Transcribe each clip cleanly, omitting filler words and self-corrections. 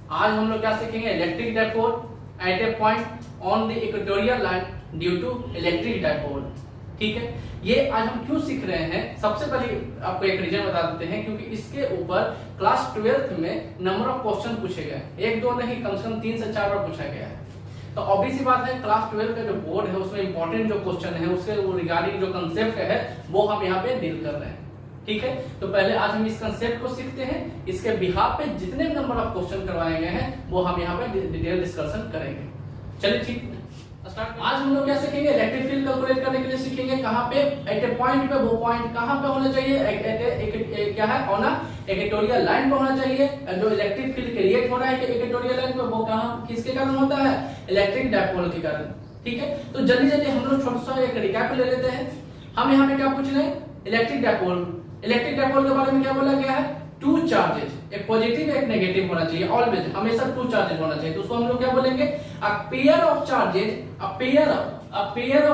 आज हम लोग क्या सीखेंगे, electric dipole at a point on the equatorial line due to electric dipole. ठीक है, ये आज हम क्यों सीख रहे हैं, सबसे पहले आपको एक रीजन बता देते हैं, क्योंकि इसके ऊपर क्लास 12th में नंबर ऑफ क्वेश्चन पूछे गए, एक दो नहीं, कम से कम 3 से 4 बार पूछा गया है। तो ऑब्वियस सी बात है, क्लास 12 का जो बोर्ड है उसमें इंपॉर्टेंट जो क्वेश्चन है उसके रिगार्डिंग जो कंसेप्ट है वो हम यहाँ पे डील कर रहे हैं। ठीक है, तो पहले आज हम इस कंसेप्ट को सीखते हैं, इसके बिहाफ पे जितने भी नंबर ऑफ क्वेश्चन करवाए गए हैं वो हम यहाँ पे डिटेल डिस्कशन करेंगे। चलिए ठीक, आज हम लोग क्या सीखेंगे, इलेक्ट्रिक फील्ड कैलकुलेट करने के लिए सीखेंगे कहाँ पे, एट ए पॉइंट पे, वो पॉइंट कहाँ पे होना चाहिए, क्या है, ऑन इक्वेटोरियल लाइन पे होना चाहिए। जो इलेक्ट्रिक फील्ड क्रिएट हो रहा है इक्वेटोरियल लाइन पे, वो कहाँ, किसके कारण होता है, इलेक्ट्रिक डाइपोल के कारण। ठीक है, तो जल्दी जल्दी हम लोग छोटा सा एक रिकैप ले लेते हैं। हम यहाँ पे क्या पूछ रहे हैं, इलेक्ट्रिक डाइपोल। इलेक्ट्रिक डाइपोल के बारे में क्या बोला गया है, टू चार्जेज, एक पॉजिटिव एक नेगेटिव होना चाहिए, ऑलवेज हमेशा टू चार्जेज होना चाहिए। तो उसको हम लोग क्या बोलेंगे, a pair of charges, a pair of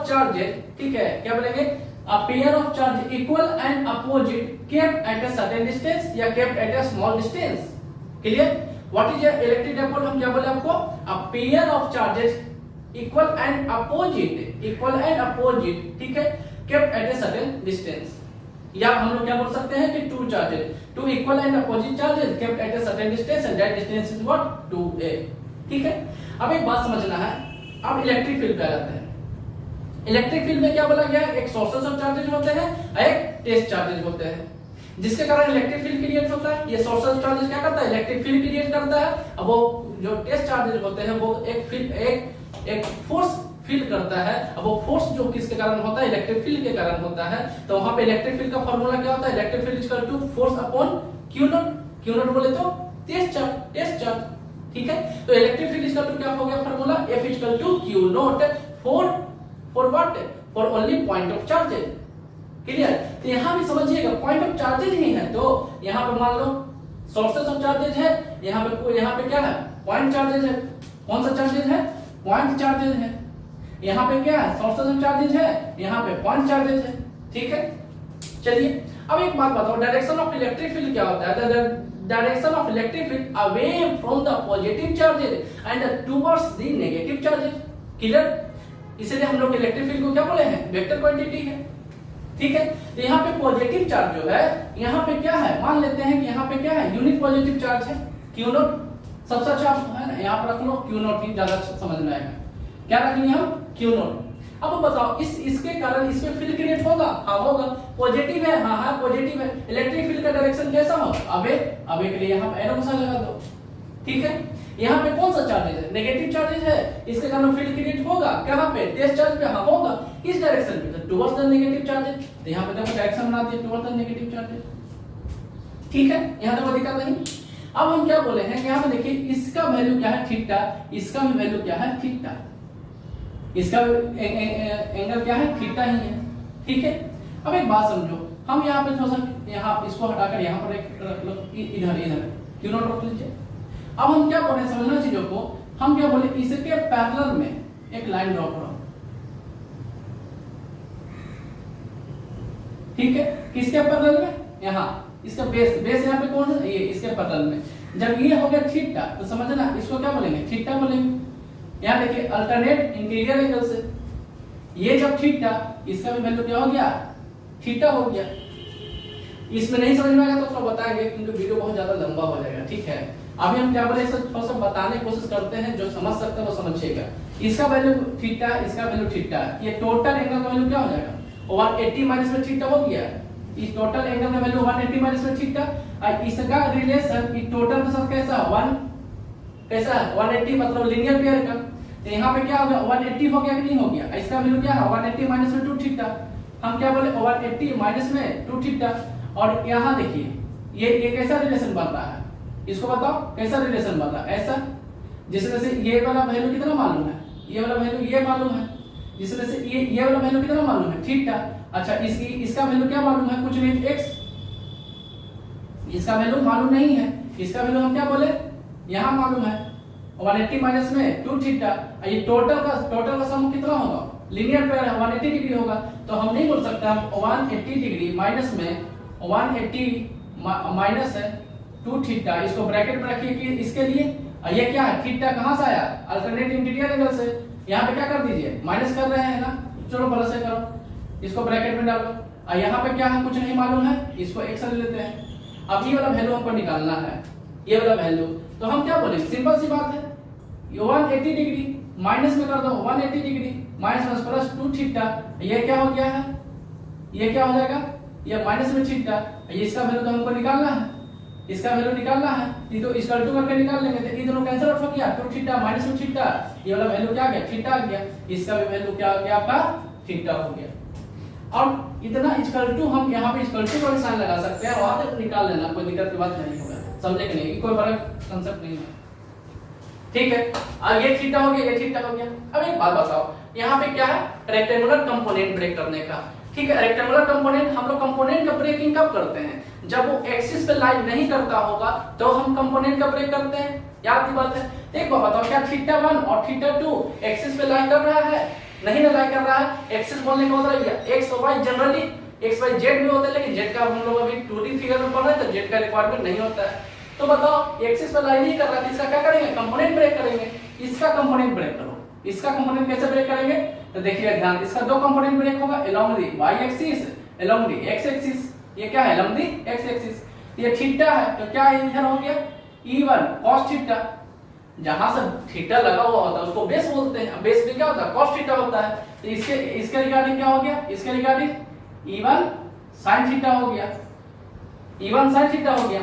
charges, ठीक है, क्या बोलेंगे, a pair of charge equal and opposite kept at a certain distance या kept at a small distance. Clear, what is electric dipole, हम क्या बोले आपको, a pair of charges equal and opposite, ठीक है, kept at a certain distance. या हम लोग क्या बोल सकते हैं कि two charges, two equal and opposite charges kept at a certain distance and that distance is what, 2a। ठीक है, अब एक बात समझना है, अब इलेक्ट्रिक फील्ड पे आते हैं। इलेक्ट्रिक फील्ड में क्या बोला गया, एक सोर्सेस ऑफ चार्जेस होते हैं, एक टेस्ट चार्जेस होते हैं, जिसके कारण इलेक्ट्रिक फील्ड क्रिएट होता है। ये सोर्स ऑफ चार्जेस क्या करता है, इलेक्ट्रिक फील्ड क्रिएट करता है। अब वो जो टेस्ट चार्जेस होते हैं वो एक फोर्स फील करता है। अब वो फोर्स जो किसके कारण होता है, इलेक्ट्रिक फील्ड के कारण होता है। तो वहां पे इलेक्ट्रिक फील्ड का फार्मूला क्या होता है, electric field equal to force upon q naught, q naught बोले तो टेस्ट चार्ज। ठीक है, तो इलेक्ट्रिक फील्ड इक्वल टू क्या हो गया formula, F equal to q naught for what, for only point of charges. Clear, तो यहां भी समझिएगा पॉइंट ऑफ चार्जेस ही है, तो यहां पे मान लो सोर्सेस ऑफ चार्जेस है, यहां पे क्या है, पॉइंट चार्जेस है। कौन सा चार्जेस है, पॉइंट चार्जेस है। यहाँ पे क्या है, सोर्सेस ऑफ चार्जेस है, यहाँ पे पॉइंट चार्जेस है। ठीक है, चलिए अब एक बात बताओ, डायरेक्शन ऑफ इलेक्ट्रिक फील्ड क्या होता है, direction of electric field away from the positive charges and towards the negative charges. Clear, इसलिए हम लोग इलेक्ट्रिक फील्ड को क्या बोले हैं, वेक्टर क्वांटिटी है। ठीक है, तो यहाँ पे पॉजिटिव चार्ज जो है, यहाँ पे क्या है, मान लेते हैं कि यहाँ पे क्या है, यूनिट पॉजिटिव चार्ज है, क्यू नॉट। सबसे अच्छा है ना, यहाँ पर रख लो क्यू नॉट ही ज्यादा समझ में आएगा। क्या रख लिया हम, क्यू नॉट। अब बताओ इसके कारण इसमें फील्ड क्रिएट होगा, हाँ होगा, पॉजिटिव है, हाँ पॉजिटिव है। इलेक्ट्रिक फील्ड का डायरेक्शन कैसा होगा, अबे के लिए हम एरो का साइन लगा दो। ठीक है, यहाँ पे कौन सा चार्जेस है, नेगेटिव चार्जेस है, इसके कारण फील्ड क्रिएट होगा कहाँ पे, टेस्ट चार्ज पे, हाँ होगा, किस डायरेक्शन में, तो टुवर्ड्स द नेगेटिव चार्जेस। तो यहाँ पे देखो डायरेक्शन बना दिया टुवर्ड्स द नेगेटिव चार्जेस। ठीक है, यहाँ तक कोई दिक्कत नहीं। अब हम क्या बोले हैं, यहाँ पे देखिए इसका वैल्यू क्या है, थीटा, इसका भी वैल्यू क्या है, थीटा, इसका एंगल क्या है, थीटा ही है। ठीक है, अब एक बात समझो, हम यहाँ पे थोड़ा सा यहाँ इसको हटाकर यहाँ पर एक इधर क्यू नॉट रख लीजिए। अब हम क्या बोले, समझना चीजों को, हम क्या बोले, इसके पैरेलल में एक लाइन ड्रॉ करो। ठीक है, किसके पैरेलल में, यहाँ इसका बेस यहाँ पे कौन है, ये इसके पैरेलल में। जब ये हो गया थीटा, तो समझना इसको क्या बोलेंगे, थीटा बोलेंगे। यहाँ देखिए अल्टरनेट इंटीरियर एंगल से, ये जब थीटा, इसका भी वैल्यू क्या हो गया, थीटा हो गया। इसमें नहीं समझ में आएगा तो थोड़ा बताएंगे, क्योंकि वीडियो बहुत ज्यादा लंबा हो जाएगा। ठीक है, अभी हम क्या बोले, थोड़ा सा बताने की कोशिश करते हैं, जो समझ सकते हैं वो समझिएगा। इसका वैल्यू थीटा, इसका वैल्यू थीटा, ये टोटल एंगल का वैल्यू क्या हो जाएगा, 180 माइनस में थीटा हो गया। इस टोटल एंगल का वैल्यू 180 माइनस में थीटा, और इसका रिलेशन इस टोटल के साथ कैसा, 180 मतलब लीनियर पेयर का। तो यहाँ पे क्या हो गया, 180 हो गया कि नहीं हो गया, इसका वैल्यू क्या है, 180 माइनस में 2 थीटा। हम क्या बोले, 180 माइनस में 2 थीटा। और यहाँ देखिए ये कैसा रिलेशन बन रहा है, इसको बताओ कैसा रिलेशन बन रहा है, ऐसा, जिसमें से ये वाला वैल्यू कितना मालूम है, ये वाला वैल्यू ये मालूम है, जिसमें से ये वाला वैल्यू कितना मालूम है, थीटा। अच्छा, इसका वैल्यू क्या मालूम है, कुछ नहीं, x, इसका वैल्यू मालूम नहीं है, इसका वैल्यू हम क्या बोले, यहाँ मालूम है 180 माइनस में 2 थीटा। ये टोटल का सम कितना होगा, लीनियर पेयर है, 180 डिग्री होगा। तो हम नहीं बोल सकते, हम 180 डिग्री माइनस में 180 माइनस है 2 थीटा, इसको ब्रैकेट में रखिए कि इसके लिए, और ये क्या है थीटा कहां से आया, अल्टरनेट इंटीरियर एंगल से, यहाँ पे क्या कर दीजिए माइनस कर रहे हैं ना, चलो प्लस से करो, इसको ब्रैकेट में डालो, और यहाँ पे क्या है कुछ नहीं मालूम है, इसको x ले लेते हैं। अब ये वाला वैल्यू हमको निकालना है, ये वाला वैल्यू, तो हम क्या बोले सिंपल सी बात है, 180 डिग्री माइनस में कर दो 180 डिग्री माइनस प्लस 2 थीटा, ये क्या हो गया है, ये क्या हो जाएगा, ये माइनस में थीटा, ये इसका वैल्यू तो हमको निकालना है, इसका वैल्यू निकालना है, ये तो इसका टू करके निकाल लेंगे, तो ये दोनों कैंसिल आउट हो गया, 2 थीटा माइनस में थीटा, ये वाला वैल्यू क्या आ गया थीटा आ गया, इसका भी वैल्यू क्या आ गया आपका थीटा हो गया। और इतना इक्वल टू हम यहाँ पे इक्वल टू का साइन लगा सकते हैं, वहां तक निकाल लेना, कोई दिक्कत की बात नहीं होगा, समझे कि नहीं, कोई बड़ा कांसेप्ट नहीं है, ठीक है। अब ये थीटा हो गया, ये थीटा हो गया। अब एक बात बताओ, यहाँ पे क्या है रेक्टेंगुलर कंपोनेंट ब्रेक करने का, ठीक है। रेक्टेंगुलर कंपोनेंट हम लोग कंपोनेंट का ब्रेकिंग कब करते हैं, जब वो एक्सिस पे लाइन नहीं करता होगा तो हम कंपोनेंट का ब्रेक करते हैं, याद की बात है। एक बात बताओ, क्या थीटा 1 और थीटा 2 एक्सिस पे लाइन कर रहा है, नहीं लाइन कर रहा है, एक्सिस बोलने का मतलब एक्स और y generally x y z में होता है, लेकिन जेड का हम लोग अभी 2D फिगर में पढ़ रहे हैं तो जेड का रिक्वायरमेंट नहीं होता है। तो बताओ एक्सिस पे लाइन नहीं कर रहा है, इसका क्या करेंगे कंपोनेंट ब्रेक करेंगे, इसका कंपोनेंट ब्रेक करो, इसका कंपोनेंट कैसे ब्रेक करेंगे, तो देखिए ध्यान, इसका दो कंपोनेंट ब्रेक होगा along the y axis along the x axis, ये क्या है अलोंग द x एक्सिस, ये थीटा है तो क्या इधर हो गया e1 cos थीटा, जहां से थीटा लगा हुआ होता है उसको बेस बोलते हैं, बेस में क्या होता है cos थीटा होता है, तो इसके रिगार्डिंग क्या हो गया, इसके रिगार्डिंग e1 sin थीटा हो गया, e1 sin थीटा हो गया।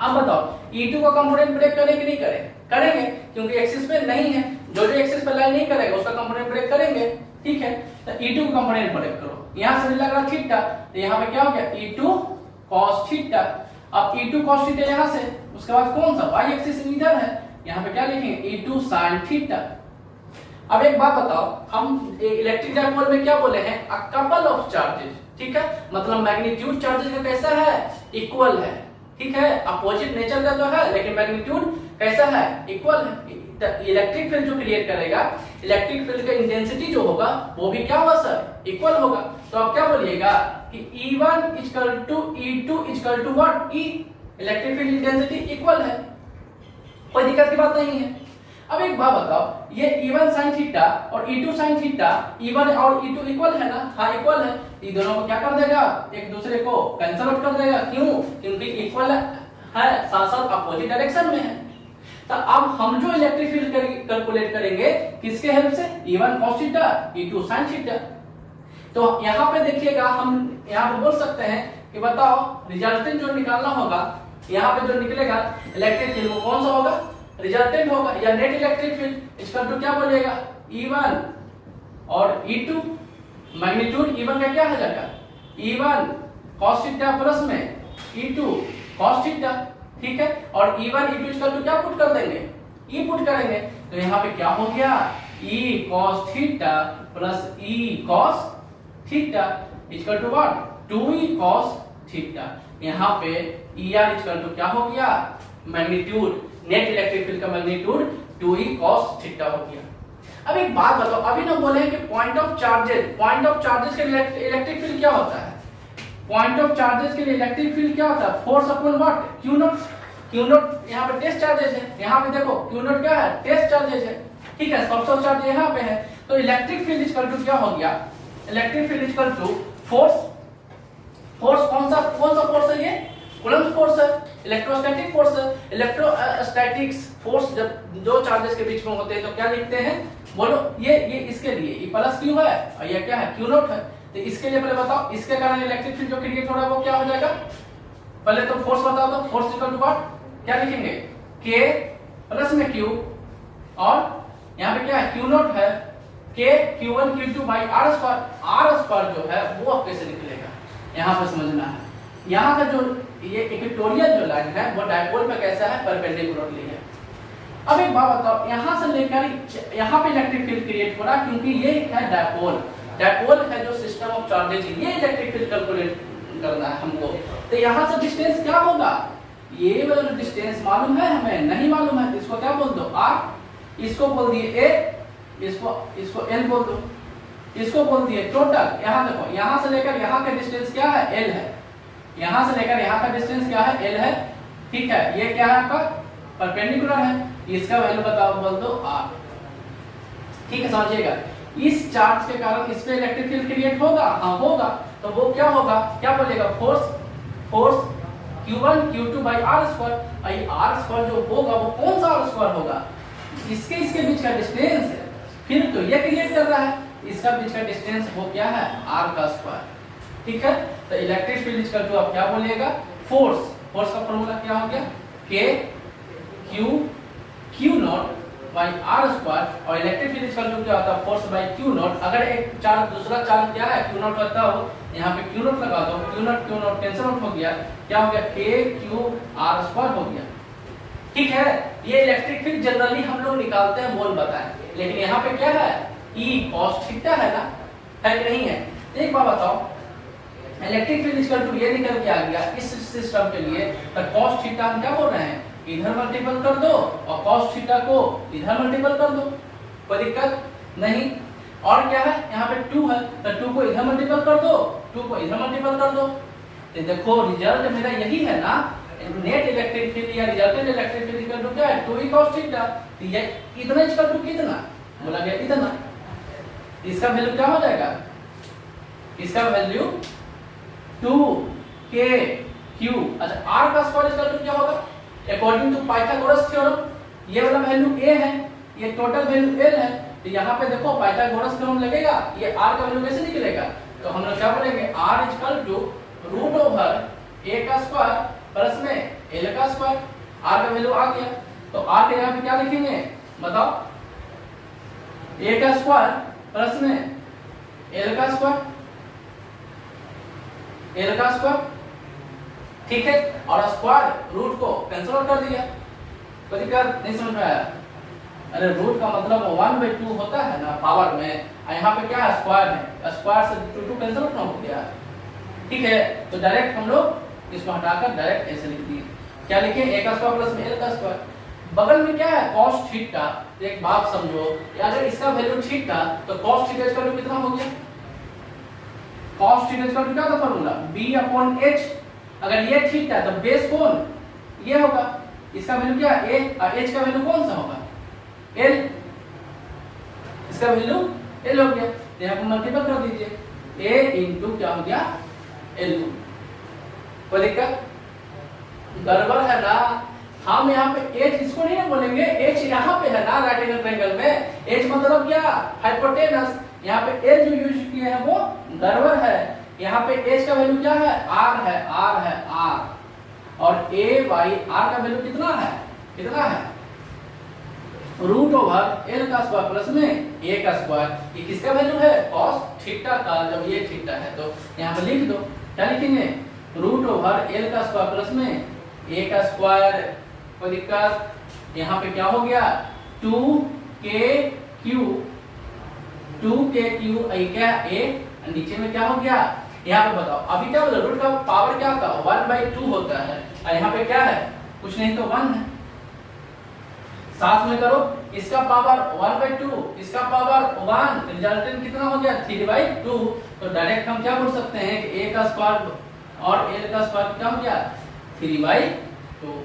अब बताओ e2 का कंपोनेंट ब्रेक करें कि नहीं करें, करेंगे, क्योंकि एक्सिस पे नहीं है, जो एक्सिस पे लाइन नहीं करेगा उसका कंपोनेंट ब्रेक करेंगे, ठीक है। तो e2 का कंपोनेंट ब्रेक करो, यहां से लग रहा थीटा, तो यहां पे क्या हो गया e2 cos थीटा, अब e2 cos थीटा यहां से, उसके बाद कौन सा y एक्सिस इधर है, यहां पे क्या लिखेंगे e2 sin थीटा। अब एक बात बताओ, हम इलेक्ट्रिक डायपोल में क्या बोले हैं, अ कपल ऑफ चार्जेस, ठीक है, मतलब मैग्नीट्यूड चार्जेस का कैसा है इक्वल है, ठीक है, अपोजिट नेचर का तो है लेकिन मैग्नीट्यूड कैसा है इक्वल है। इलेक्ट्रिक फील्ड जो क्रिएट करेगा, इलेक्ट्रिक फील्ड का इंटेंसिटी जो होगा वो भी क्या होगा सर इक्वल होगा, तो आप क्या बोलिएगा कि E1 E2 what E, electric field intensity equal है, कोई दिक्कत की बात नहीं है। अब एक बात बताओ, ये E1 sin थीटा और E2 sin थीटा, E1 और E2 इक्वल है ना, हाँ इक्वल है, ये दोनों को क्या कर देगा एक दूसरे को कैंसिल आउट कर देगा, क्यों, क्योंकि इक्वल है साथ साथ अपोजिट डायरेक्शन में है। तो अब हम जो इलेक्ट्रिक फील्ड कैलकुलेट करेंगे किसके हेल्प से, E1 cos theta E2 sin theta. तो यहाँ पे देखिएगा, हम यहाँ पे बोल सकते हैं कि बताओ रिजल्टेंट जो निकालना होगा, यहाँ पे जो निकलेगा इलेक्ट्रिक फील्ड वो कौन सा होगा, रिजल्टेंट होगा या नेट इलेक्ट्रिक फील्ड, इसका तो क्या बोलिएगा E1 और E2, मैग्नीट्यूड E1 का क्या हो जाएगा E1 cos थीटा प्लस में E2 cos थीटा, ठीक है, और E1 E2 इसका तो क्या पुट कर देंगे E पुट करेंगे, तो यहाँ पे क्या हो गया E cos theta plus E cos theta equal to what 2E cos theta, यहाँ पे ER इक्वल टू क्या हो गया मैग्नीट्यूड, नेट इलेक्ट्रिक फील्ड का मैग्नीट्यूड 2E cos थीटा हो गया। अब एक बात बताओ, अभी ना बोले हैं कि पॉइंट ऑफ चार्जेस के लिए इलेक्ट्रिक फील्ड क्या होता है, पॉइंट ऑफ चार्जेस के लिए इलेक्ट्रिक फील्ड क्या होता है force upon what Q not, यहाँ पे टेस्ट चार्जेस है, यहाँ पे देखो Q नॉट क्या है टेस्ट चार्जेस है, ठीक है, सोर्स चार्ज यहाँ पे है, तो इलेक्ट्रिक फील्ड इक्वल टू क्या हो गया, electric field equal to force कौन सा फोर्स है, ये कूलम्ब फोर्स है, इलेक्ट्रोस्टैटिक फोर्स है, इलेक्ट्रोस्टैटिक्स फोर्स जब दो चार्जेस के बीच में होते हैं तो क्या लिखते हैं, बोलो ये इसके लिए ये प्लस Q है और ये क्या है Q नॉट है, तो इसके लिए पहले बताओ इसके कारण इलेक्ट्रिक फील्ड जो क्रिएट हो रहा है वो क्या हो जाएगा, पहले तो फोर्स बता दो, फोर्स इक्वल टू व्हाट क्या लिखेंगे K प्लस में Q, और यहाँ पे क्या है Q नॉट है K Q1 Q2 by R square जो है वो आप कैसे निकलेगा, यहाँ पे समझना है। यहाँ का जो ये इक्वेटोरियल जो लाइन है वो डायपोल पे कैसा है परपेंडिकुलरली है। अब एक बात बताओ, यहाँ से लेकर यहाँ पे इलेक्ट्रिक फील्ड क्रिएट हो रहा है क्योंकि ये है डायपोल है जो सिस्टम ऑफ चार्जेस, ये इलेक्ट्रिक फील्ड कैलकुलेट करना है हमको। तो यहाँ से डिस्टेंस क्या होगा, ये वाला जो डिस्टेंस मालूम है हमें, नहीं मालूम है तो इसको क्या बोल दो R, इसको बोल दिए A, इसको L बोल दो, इसको बोल दिए टोटल। यहाँ देखो यहाँ से लेकर यहाँ का डिस्टेंस क्या है L है, यहाँ से लेकर यहाँ का डिस्टेंस क्या है L है, ठीक है, ये क्या है आपका परपेंडिकुलर है, इसका वैल्यू बताओ, बोल दो r। ठीक है, समझिएगा, इस चार्ज के कारण इस पे इलेक्ट्रिक फील्ड क्रिएट होगा, हाँ होगा, तो वो क्या होगा, क्या बोलेगा, force Q1 Q2 by r square. आई आर स्क्वायर जो होगा वो कौन सा आर स्क्वायर होगा, इसके बीच का डिस्टेंस है, फिर तो ये क्रिएट कर रहा है, इसका बीच का डिस्टेंस वो क्या है, r का स्क्वायर। ठीक है, तो इलेक्ट्रिक फील्ड इक्वल टू आप क्या बोलिएगा, फोर्स का फॉर्मूला क्या हो गया, k q naught by r square, और इलेक्ट्रिक फील्ड इक्वल टू क्या होता है, फोर्स बाई q नॉट। अगर एक चार्ज दूसरा चार्ज क्या है q नॉट होता हो, यहाँ पे q नॉट लगा दो, q नॉट कैंसिल आउट हो गया, क्या हो गया, k q r स्क्वायर हो गया। ठीक है, ये इलेक्ट्रिक फील्ड जनरली हम लोग निकालते हैं मोल बताएं, लेकिन यहाँ पे क्या है, E cos थीटा है ना, है कि नहीं है। एक बात बताओ, इलेक्ट्रिक फील्ड इक्वल टू ये निकल के आ गया इस सिस्टम के लिए, तो cos थीटा हम क्या बोल रहे हैं, इधर मल्टीपल कर दो और cos थीटा को इधर मल्टीपल कर दो, कोई दिक्कत नहीं। और क्या है, यहाँ पे 2 है, तो 2 को इधर मल्टीपल कर दो, 2 को इधर मल्टीपल कर दो, तो देखो रिजल्ट मेरा यही है ना, नेट इलेक्ट्रिक फील्ड या resultant electric field equal to क्या है, 2E cos थीटा। तो ये इतना इक्वल टू कितना बोला गया, इतना, इसका वैल्यू क्या हो जाएगा, इसका वैल्यू 2kq। अच्छा, r का स्क्वायर इक्वल टू क्या होगा, अकॉर्डिंग टू पाइथागोरस थ्योरम ये वाला वैल्यू a है, ये टोटल वैल्यू l है, तो यहाँ पे देखो पाइथागोरस थ्योरम लगेगा, ये r का वैल्यू कैसे निकलेगा, तो हम लोग क्या बोलेंगे, r equal to root over a का स्क्वायर प्लस में l का स्क्वायर, r का वैल्यू आ गया, तो r के यहाँ पे क्या लिखेंगे बताओ, a का स्क्वायर प्लस में l का स्क्वायर, ठीक है, और स्क्वायर रूट को कैंसिल आउट कर दिया, कोई दिक्कत नहीं, समझ में आया। अरे रूट का मतलब 1/2 होता है ना पावर में, यहाँ पे क्या है, स्क्वायर है, स्क्वायर से 2 कैंसिल आउट हो गया। ठीक है, तो डायरेक्ट हम लोग इसको हटाकर डायरेक्ट ऐसे लिख दिए, क्या लिखे, a का स्क्वायर प्लस में l का स्क्वायर, बगल में क्या है cos थीटा। एक बात समझो, अगर इसका वैल्यू थीटा तो cos थीटा इसका वैल्यू कितना हो गया, cos थीटा इसका क्या था फॉर्मूला, b/h। अगर ये थीटा तो बेस कौन, ये होगा, इसका वैल्यू क्या है a, और h का वैल्यू कौन सा होगा, l, इसका वैल्यू l हो गया, तो यहाँ पर मल्टीपल कर दीजिए, a इंटू क्या हो गया l। कोई दिक्कत, गड़बड़ है ना, हम यहाँ पे h इसको नहीं बोलेंगे, h यहाँ पे है ना राइट एंगल ट्रायंगल में, h मतलब क्या, हाइपोटेनस, यहाँ पे l जो यूज किए हैं वो गड़बड़ है, यहाँ पे h का वैल्यू क्या है, r है, r, और a बाई r का वैल्यू कितना है, रूट ओवर l का स्क्वायर प्लस में a का स्क्वायर, ये किसका वैल्यू है, cos थीटा का, जब ये थीटा है तो यहाँ पे लिख दो, क्या लिखेंगे, रूट ओवर l का स्क्वायर प्लस में a का स्क्वायर, कोई दिक्कत, यहाँ पे क्या हो गया 2kq, क्या a, नीचे में क्या हो गया, यहाँ पे बताओ, अभी क्या बोला, रूट का पावर क्या होता है 1/2 होता है, और यहाँ पे क्या है, कुछ नहीं तो 1 है, साथ में करो, इसका पावर 1/2, इसका पावर 1, रिजल्टेंट कितना हो गया 3/2, तो डायरेक्ट हम क्या बोल सकते हैं कि a का स्क्वायर और l का स्क्वायर क्या हो गया 3/2।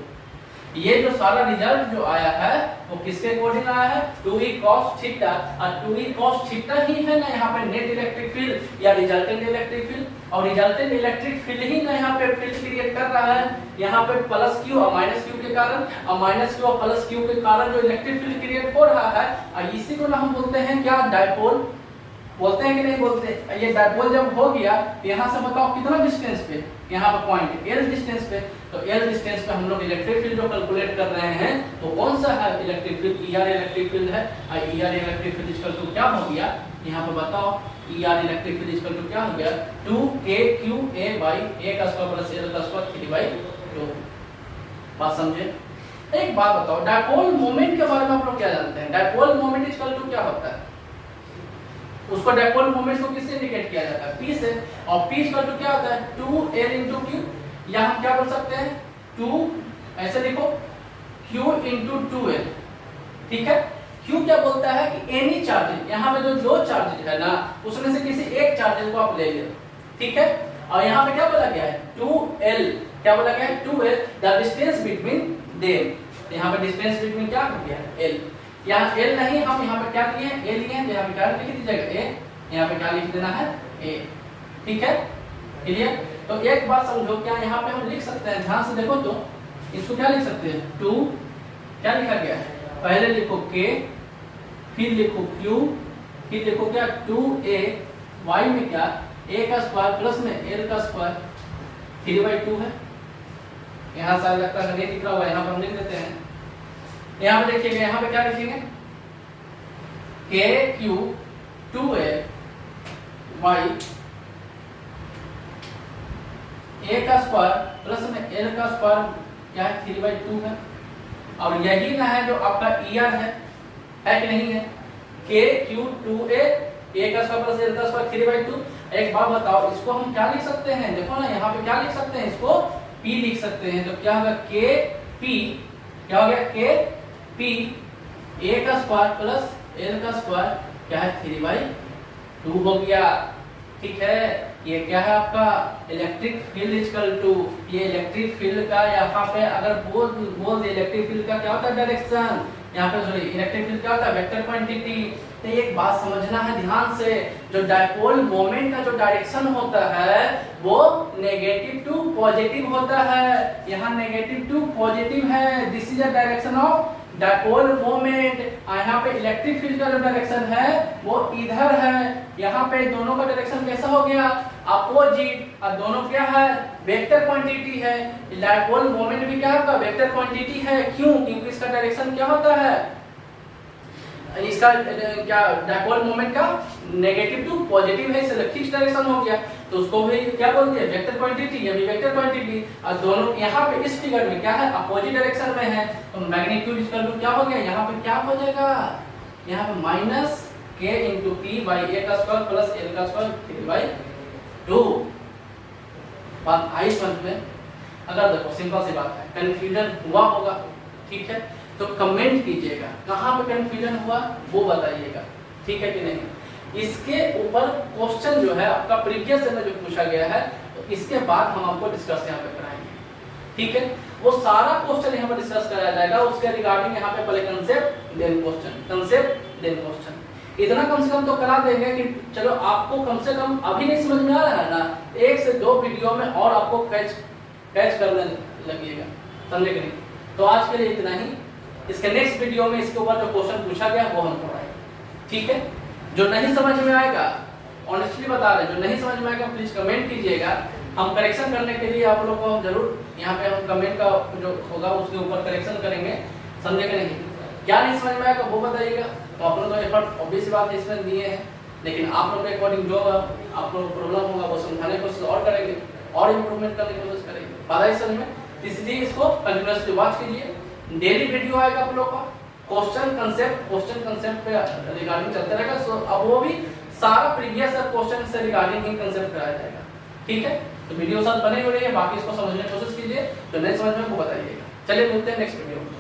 ये जो सारा रिजल्ट जो आया है वो किसके अकॉर्डिंग आया है, 2E cos थीटा, और 2E cos थीटा ही है ना यहाँ पे नेट इलेक्ट्रिक फील्ड या रिजल्टेंट इलेक्ट्रिक फील्ड, और रिजल्टेंट इलेक्ट्रिक फील्ड ही ना यहाँ पे फील्ड क्रिएट कर रहा है, यहाँ पे प्लस क्यू और माइनस क्यू के कारण, और माइनस क्यू और प्लस क्यू के कारण जो इलेक्ट्रिक फील्ड क्रिएट हो रहा है, और इसी को ना हम बोलते हैं क्या, डायपोल, बोलते हैं कि नहीं बोलते। ये डायपोल जब हो गया तो यहाँ से बताओ कितना डिस्टेंस पे, यहाँ पे पॉइंट l डिस्टेंस पे, तो l डिस्टेंस पे हम लोग इलेक्ट्रिक फील्ड जो कैलकुलेट कर रहे हैं तो कौन सा है electric field, ER electric field है, और ER electric field equal to क्या हो गया, यहाँ पे बताओ, ER electric field equal to क्या हो गया 2kqa बाई a का स्क्वायर प्लस l का स्क्वायर 3/2। बात समझे। एक बात बताओ, डायपोल मोमेंट के बारे में आप लोग क्या जानते हैं, डायपोल मोमेंट इक्वल टू क्या होता है, उसको डायपोल मोमेंट को किससे इंडिकेट किया जाता है, P से, और P इक्वल टू क्या होता है 2l into q, या हम क्या बोल सकते हैं 2, ऐसे लिखो q into 2l, ठीक है। Q क्या बोलता है कि एनी चार्जेज, यहाँ पे जो दो चार्जेज है ना उसमें से किसी एक चार्जेज को आप ले लो, ठीक है, और यहाँ पे क्या बोला गया है 2l, क्या बोला गया? 2a the distance between them. यहाँ पे डिस्टेंस बिटवीन क्या हो गया? l। यहाँ l नहीं, हम यहाँ पे क्या लिए हैं? a लिए हैं, तो यहाँ पे क्या लिख दीजिएगा? a। यहाँ पे क्या लिख देना है? a। ठीक है, क्लियर? तो एक बात समझो, क्या यहाँ पे हम लिख सकते हैं, ध्यान से देखो तो, इसको क्या लिख सकते हैं? 2 क्या लिखा गया है? पहले लिखो k, फिर लिखो q, फिर लिखो क्या? 2a, y में क्या? a का स्क्वायर प्लस में l का स्क्वायर 3/2 है। यहाँ शायद लगता है नहीं दिख रहा हुआ, यहाँ पर हम लिख देते हैं। यहाँ पे देखिएगा, यहाँ पे क्या लिखेंगे? k q 2a y a का स्क्वायर प्लस में l का स्क्वायर क्या है? 3/2 है। और यही ना है जो आपका ER है कि नहीं है? k q 2a a का स्क्वायर प्लस l का स्क्वायर 3/2। एक बात बताओ, इसको हम क्या लिख सकते हैं? देखो ना, यहाँ पे क्या लिख सकते हैं? इसको p लिख सकते हैं। तो क्या होगा? k p क्या हो गया? k p a का स्क्वायर प्लस l का स्क्वायर क्या है? 3/2 हो गया। ठीक है, ये क्या है आपका? इलेक्ट्रिक फील्ड इक्वल टू, ये इलेक्ट्रिक फील्ड का यहाँ पे अगर बोल दे इलेक्ट्रिक फील्ड का क्या होता है? डायरेक्शन। यहाँ पे सॉरी, इलेक्ट्रिक फील्ड क्या होता है? Vector quantity. तो एक बात समझना है ध्यान से, जो डायपोल मोमेंट का जो डायरेक्शन होता है वो नेगेटिव टू पॉजिटिव होता है। यहाँ नेगेटिव टू पॉजिटिव है, this is the direction of dipole moment. यहाँ पे इलेक्ट्रिक फील्ड का जो डायरेक्शन है वो इधर है। यहाँ पे दोनों का डायरेक्शन कैसा हो गया? अपोजिट। और दोनों क्या है? वेक्टर क्वांटिटी है। डायपोल मोमेंट भी क्या होगा? वेक्टर क्वांटिटी है। क्यों? क्योंकि इसका डायरेक्शन क्या होता है? इसका क्या डायपोल मोमेंट का नेगेटिव टू पॉजिटिव है, इसलिए फिक्स डायरेक्शन हो गया। तो उसको भी क्या बोल दिया? वेक्टर क्वांटिटी, ये भी वेक्टर क्वांटिटी। और दोनों यहाँ पे इस फिगर में क्या है? अपोजिट डायरेक्शन में है। तो मैग्नीट्यूड इक्वल टू क्या हो गया? यहाँ पे क्या हो जाएगा? यहाँ पे minus k into P by A का स्क्वायर प्लस एल का स्क्वायर 3/2। बात आई समझ में? अगर देखो सिंपल सी बात है, कंफ्यूजन हुआ होगा, ठीक है, तो कमेंट कीजिएगा कहाँ पे कंफ्यूजन हुआ वो बताइएगा, ठीक है कि नहीं। इसके ऊपर क्वेश्चन जो है आपका प्रीवियस में जो पूछा गया है, तो इसके बाद हम आपको डिस्कस यहाँ पे कराएंगे, ठीक है। वो सारा क्वेश्चन यहाँ पर डिस्कस कराया जाएगा, उसके रिगार्डिंग यहाँ पे पहले concept then question, concept then question. इतना कम से कम तो करा देंगे कि चलो आपको कम से कम अभी नहीं समझ में आ रहा है ना, 1 से 2 वीडियो में और आपको कैच करने लगिएगा, समझे कि नहीं। तो आज के लिए इतना ही। इसके नेक्स्ट वीडियो में इसके ऊपर जो क्वेश्चन पूछा गया वो हम पढ़ाएंगे, ठीक है। जो नहीं समझ में आएगा, ऑनेस्टली बता रहे, जो नहीं समझ में आएगा प्लीज कमेंट कीजिएगा। हम करेक्शन करने के लिए आप लोग को जरूर यहाँ पे हम कमेंट का जो होगा उसके ऊपर करेक्शन करेंगे, समझे कि नहीं। क्या नहीं समझ में आएगा वो बताइएगा। तो आप लोग तो एफर्ट ऑब्वियस बात है इसमें दिए हैं, लेकिन आप लोग के अकॉर्डिंग जो आप लोग प्रॉब्लम होगा वो समझाने की कोशिश और करेंगे और इम्प्रूवमेंट करने की कोशिश करेंगे, बात है समझ में। इसलिए इसको कंटिन्यूअसली वॉच कीजिए, डेली वीडियो आएगा आप लोग का, क्वेश्चन कंसेप्ट पे रिगार्डिंग चलता रहेगा। सो अब वो भी सारा प्रीवियस क्वेश्चन से रिगार्डिंग ही कंसेप्ट कराया जाएगा, ठीक है। तो वीडियो साथ बने हुए रहिए, बाकी इसको समझने की कोशिश कीजिए, तो नहीं समझ में वो बताइएगा। चलिए मिलते हैं नेक्स्ट वीडियो में।